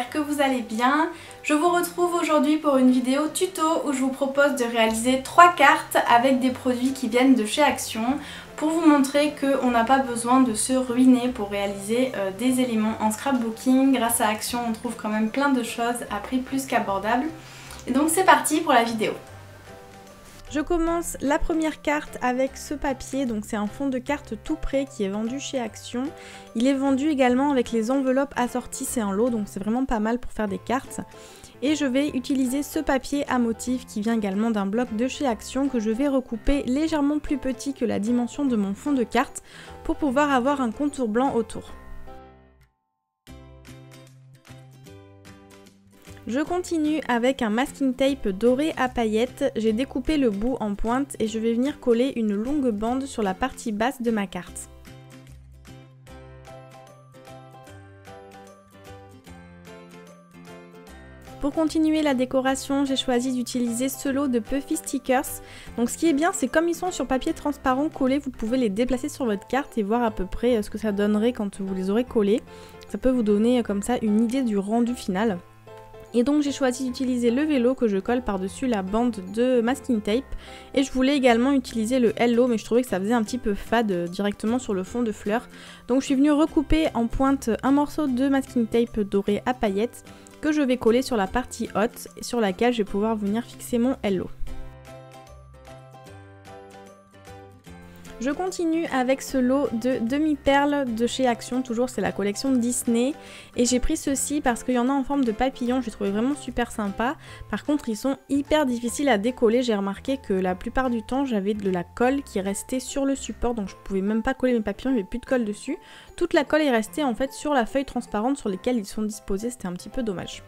j'espère que vous allez bien. Je vous retrouve aujourd'hui pour une vidéo tuto où je vous propose de réaliser 3 cartes avec des produits qui viennent de chez Action pour vous montrer qu'on n'a pas besoin de se ruiner pour réaliser des éléments en scrapbooking. Grâce à Action, on trouve quand même plein de choses à prix plus qu'abordable. Et donc c'est parti pour la vidéo. Je commence la première carte avec ce papier, donc c'est un fond de carte tout prêt qui est vendu chez Action. Il est vendu également avec les enveloppes assorties, c'est un lot, donc c'est vraiment pas mal pour faire des cartes. Et je vais utiliser ce papier à motif qui vient également d'un bloc de chez Action que je vais recouper légèrement plus petit que la dimension de mon fond de carte pour pouvoir avoir un contour blanc autour. Je continue avec un masking tape doré à paillettes, j'ai découpé le bout en pointe et je vais venir coller une longue bande sur la partie basse de ma carte. Pour continuer la décoration, j'ai choisi d'utiliser ce lot de Puffy Stickers. Donc ce qui est bien, c'est comme ils sont sur papier transparent collé, vous pouvez les déplacer sur votre carte et voir à peu près ce que ça donnerait quand vous les aurez collés. Ça peut vous donner comme ça une idée du rendu final. Et donc j'ai choisi d'utiliser le vélo que je colle par-dessus la bande de masking tape. Et je voulais également utiliser le Hello, mais je trouvais que ça faisait un petit peu fade directement sur le fond de fleurs. Donc je suis venue recouper en pointe un morceau de masking tape doré à paillettes que je vais coller sur la partie haute et sur laquelle je vais pouvoir venir fixer mon Hello. Je continue avec ce lot de demi-perles de chez Action, toujours c'est la collection Disney. Et j'ai pris ceci parce qu'il y en a en forme de papillon, j'ai trouvé vraiment super sympa. Par contre ils sont hyper difficiles à décoller, j'ai remarqué que la plupart du temps j'avais de la colle qui restait sur le support, donc je pouvais même pas coller mes papillons, il n'y avait plus de colle dessus. Toute la colle est restée en fait sur la feuille transparente sur laquelle ils sont disposés, c'était un petit peu dommage.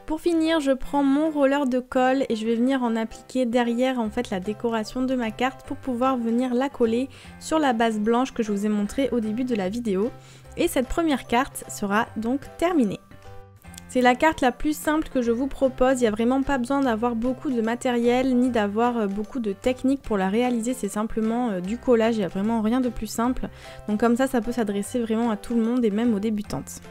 Pour finir, je prends mon roller de colle et je vais venir en appliquer derrière en fait la décoration de ma carte pour pouvoir venir la coller sur la base blanche que je vous ai montrée au début de la vidéo. Et cette première carte sera donc terminée. C'est la carte la plus simple que je vous propose, il n'y a vraiment pas besoin d'avoir beaucoup de matériel ni d'avoir beaucoup de technique pour la réaliser, c'est simplement du collage, il n'y a vraiment rien de plus simple. Donc comme ça peut s'adresser vraiment à tout le monde et même aux débutantes.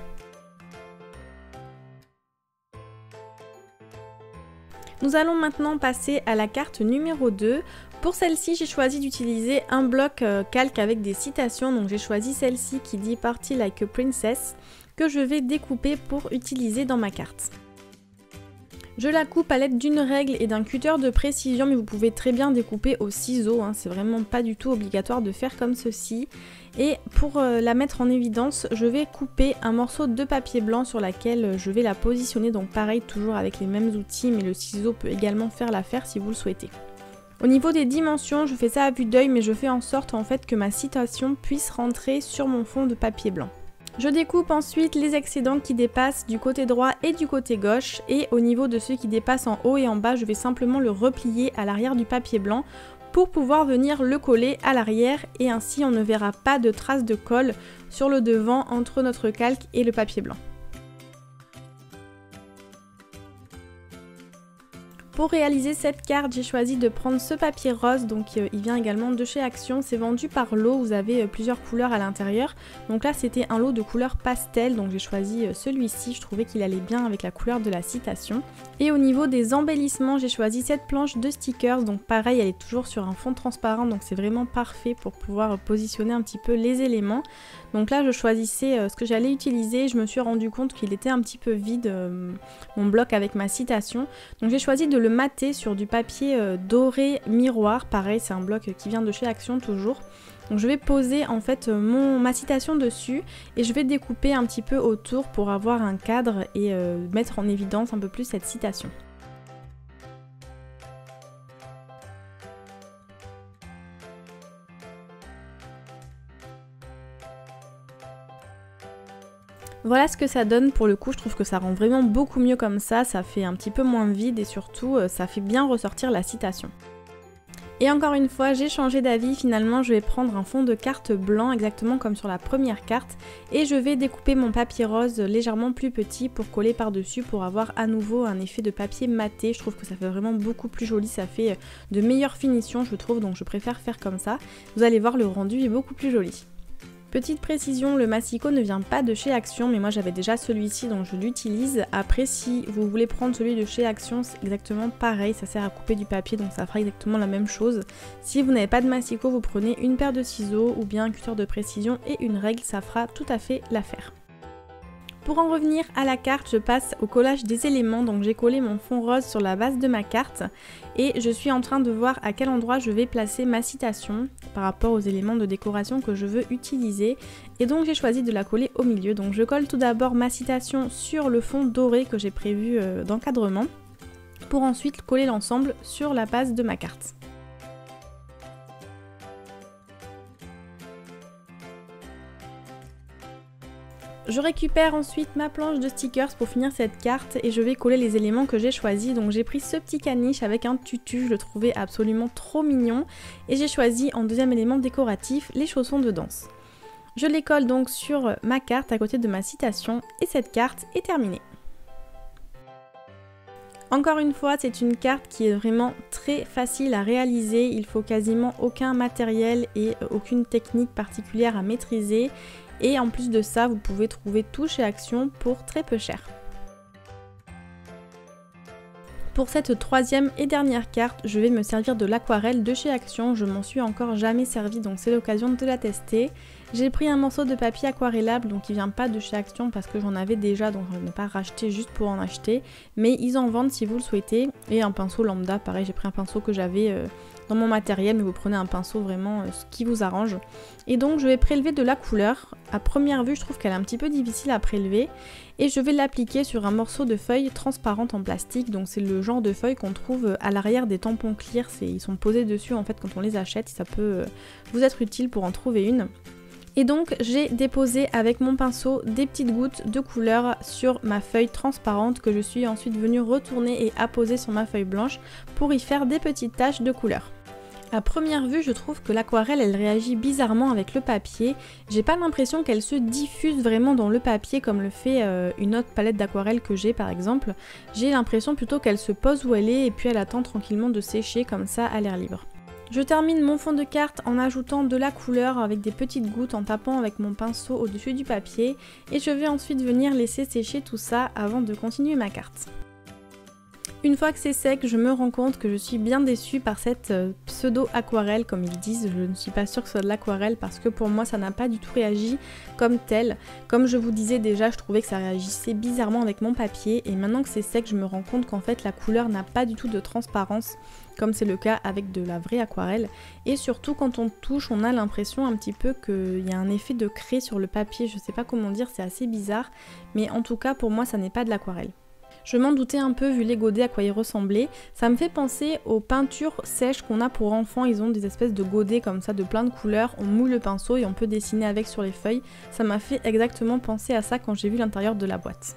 Nous allons maintenant passer à la carte numéro 2. Pour celle-ci, j'ai choisi d'utiliser un bloc calque avec des citations. Donc j'ai choisi celle-ci qui dit Party Like a Princess que je vais découper pour utiliser dans ma carte. Je la coupe à l'aide d'une règle et d'un cutter de précision, mais vous pouvez très bien découper au ciseau, hein, c'est vraiment pas du tout obligatoire de faire comme ceci. Et pour la mettre en évidence, je vais couper un morceau de papier blanc sur laquelle je vais la positionner, donc pareil, toujours avec les mêmes outils, mais le ciseau peut également faire l'affaire si vous le souhaitez. Au niveau des dimensions, je fais ça à vue d'œil, mais je fais en sorte en fait que ma citation puisse rentrer sur mon fond de papier blanc. Je découpe ensuite les excédents qui dépassent du côté droit et du côté gauche, et au niveau de ceux qui dépassent en haut et en bas, je vais simplement le replier à l'arrière du papier blanc pour pouvoir venir le coller à l'arrière, et ainsi on ne verra pas de traces de colle sur le devant entre notre calque et le papier blanc. Pour réaliser cette carte, j'ai choisi de prendre ce papier rose, donc il vient également de chez Action, c'est vendu par lot, vous avez plusieurs couleurs à l'intérieur. Donc là c'était un lot de couleur pastel, donc j'ai choisi celui-ci, je trouvais qu'il allait bien avec la couleur de la citation. Et au niveau des embellissements, j'ai choisi cette planche de stickers, donc pareil elle est toujours sur un fond transparent, donc c'est vraiment parfait pour pouvoir positionner un petit peu les éléments. Donc là je choisissais ce que j'allais utiliser, je me suis rendu compte qu'il était un petit peu vide mon bloc avec ma citation. Donc j'ai choisi de le mater sur du papier doré miroir, pareil c'est un bloc qui vient de chez Action toujours. Donc je vais poser en fait ma citation dessus et je vais découper un petit peu autour pour avoir un cadre et mettre en évidence un peu plus cette citation. Voilà ce que ça donne pour le coup, je trouve que ça rend vraiment beaucoup mieux comme ça fait un petit peu moins vide et surtout ça fait bien ressortir la citation. Et encore une fois, j'ai changé d'avis, finalement je vais prendre un fond de carte blanc exactement comme sur la première carte et je vais découper mon papier rose légèrement plus petit pour coller par-dessus pour avoir à nouveau un effet de papier maté. Je trouve que ça fait vraiment beaucoup plus joli, ça fait de meilleures finitions je trouve, donc je préfère faire comme ça. Vous allez voir, le rendu est beaucoup plus joli. Petite précision, le Massico ne vient pas de chez Action, mais moi j'avais déjà celui-ci donc je l'utilise. Après, si vous voulez prendre celui de chez Action, c'est exactement pareil, ça sert à couper du papier donc ça fera exactement la même chose. Si vous n'avez pas de Massico, vous prenez une paire de ciseaux ou bien un cutter de précision et une règle, ça fera tout à fait l'affaire. Pour en revenir à la carte, je passe au collage des éléments, donc j'ai collé mon fond rose sur la base de ma carte et je suis en train de voir à quel endroit je vais placer ma citation par rapport aux éléments de décoration que je veux utiliser et donc j'ai choisi de la coller au milieu. Donc je colle tout d'abord ma citation sur le fond doré que j'ai prévu d'encadrement pour ensuite coller l'ensemble sur la base de ma carte. Je récupère ensuite ma planche de stickers pour finir cette carte et je vais coller les éléments que j'ai choisis. Donc j'ai pris ce petit caniche avec un tutu, je le trouvais absolument trop mignon et j'ai choisi en deuxième élément décoratif les chaussons de danse. Je les colle donc sur ma carte à côté de ma citation et cette carte est terminée. Encore une fois, c'est une carte qui est vraiment très facile à réaliser, il faut quasiment aucun matériel et aucune technique particulière à maîtriser. Et en plus de ça, vous pouvez trouver tout chez Action pour très peu cher. Pour cette troisième et dernière carte, je vais me servir de l'aquarelle de chez Action. Je m'en suis encore jamais servi, donc c'est l'occasion de la tester. J'ai pris un morceau de papier aquarellable, donc il vient pas de chez Action parce que j'en avais déjà, donc je n'ai pas racheté juste pour en acheter. Mais ils en vendent si vous le souhaitez. Et un pinceau lambda, pareil, j'ai pris un pinceau que j'avais dans mon matériel, mais vous prenez un pinceau vraiment ce qui vous arrange. Et donc je vais prélever de la couleur. À première vue, je trouve qu'elle est un petit peu difficile à prélever. Et je vais l'appliquer sur un morceau de feuille transparente en plastique. Donc c'est le genre de feuille qu'on trouve à l'arrière des tampons clear. Ils sont posés dessus en fait quand on les achète. Ça peut vous être utile pour en trouver une. Et donc j'ai déposé avec mon pinceau des petites gouttes de couleur sur ma feuille transparente que je suis ensuite venue retourner et apposer sur ma feuille blanche pour y faire des petites taches de couleur. À première vue, je trouve que l'aquarelle elle réagit bizarrement avec le papier. J'ai pas l'impression qu'elle se diffuse vraiment dans le papier comme le fait une autre palette d'aquarelle que j'ai par exemple. J'ai l'impression plutôt qu'elle se pose où elle est et puis elle attend tranquillement de sécher comme ça à l'air libre. Je termine mon fond de carte en ajoutant de la couleur avec des petites gouttes en tapant avec mon pinceau au-dessus du papier et je vais ensuite venir laisser sécher tout ça avant de continuer ma carte. Une fois que c'est sec, je me rends compte que je suis bien déçue par cette pseudo-aquarelle comme ils disent. Je ne suis pas sûre que ce soit de l'aquarelle parce que pour moi ça n'a pas du tout réagi comme tel. Comme je vous disais déjà, je trouvais que ça réagissait bizarrement avec mon papier et maintenant que c'est sec, je me rends compte qu'en fait la couleur n'a pas du tout de transparence comme c'est le cas avec de la vraie aquarelle. Et surtout quand on touche, on a l'impression un petit peu qu'il y a un effet de craie sur le papier. Je sais pas comment dire, c'est assez bizarre, mais en tout cas pour moi ça n'est pas de l'aquarelle. Je m'en doutais un peu vu les godets à quoi ils ressemblaient. Ça me fait penser aux peintures sèches qu'on a pour enfants. Ils ont des espèces de godets comme ça de plein de couleurs. On mouille le pinceau et on peut dessiner avec sur les feuilles. Ça m'a fait exactement penser à ça quand j'ai vu l'intérieur de la boîte.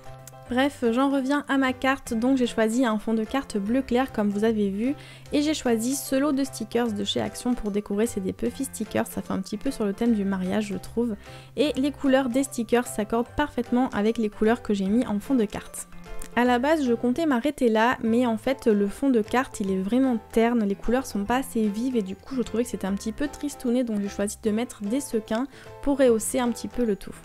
Bref, j'en reviens à ma carte, donc j'ai choisi un fond de carte bleu clair comme vous avez vu et j'ai choisi ce lot de stickers de chez Action pour décorer, c'est des puffy stickers, ça fait un petit peu sur le thème du mariage je trouve et les couleurs des stickers s'accordent parfaitement avec les couleurs que j'ai mis en fond de carte. A la base je comptais m'arrêter là mais en fait le fond de carte il est vraiment terne, les couleurs sont pas assez vives et du coup je trouvais que c'était un petit peu tristouné donc j'ai choisi de mettre des sequins pour rehausser un petit peu le tout.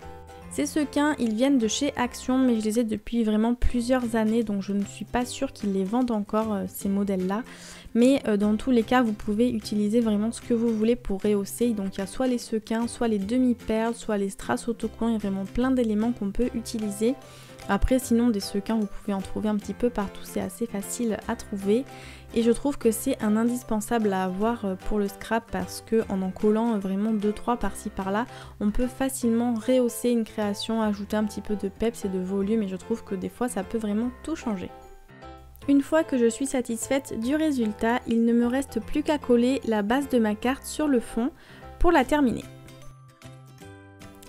Ces sequins, ils viennent de chez Action, mais je les ai depuis vraiment plusieurs années, donc je ne suis pas sûre qu'ils les vendent encore, ces modèles-là. Mais dans tous les cas, vous pouvez utiliser vraiment ce que vous voulez pour rehausser. Donc il y a soit les sequins, soit les demi-perles, soit les strass autocollants, il y a vraiment plein d'éléments qu'on peut utiliser. Après sinon des sequins vous pouvez en trouver un petit peu partout, c'est assez facile à trouver et je trouve que c'est un indispensable à avoir pour le scrap parce que en collant vraiment 2-3 par-ci par-là on peut facilement rehausser une création, ajouter un petit peu de peps et de volume et je trouve que des fois ça peut vraiment tout changer. Une fois que je suis satisfaite du résultat, il ne me reste plus qu'à coller la base de ma carte sur le fond pour la terminer.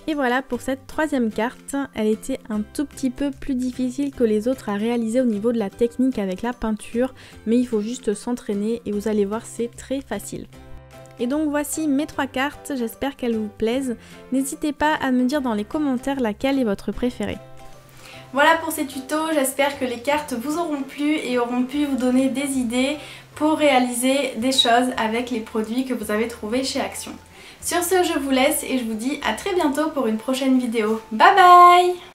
Et voilà pour cette troisième carte, elle était un tout petit peu plus difficile que les autres à réaliser au niveau de la technique avec la peinture, mais il faut juste s'entraîner et vous allez voir c'est très facile. Et donc voici mes 3 cartes, j'espère qu'elles vous plaisent. N'hésitez pas à me dire dans les commentaires laquelle est votre préférée. Voilà pour ces tutos, j'espère que les cartes vous auront plu et auront pu vous donner des idées pour réaliser des choses avec les produits que vous avez trouvés chez Action. Sur ce, je vous laisse et je vous dis à très bientôt pour une prochaine vidéo. Bye bye!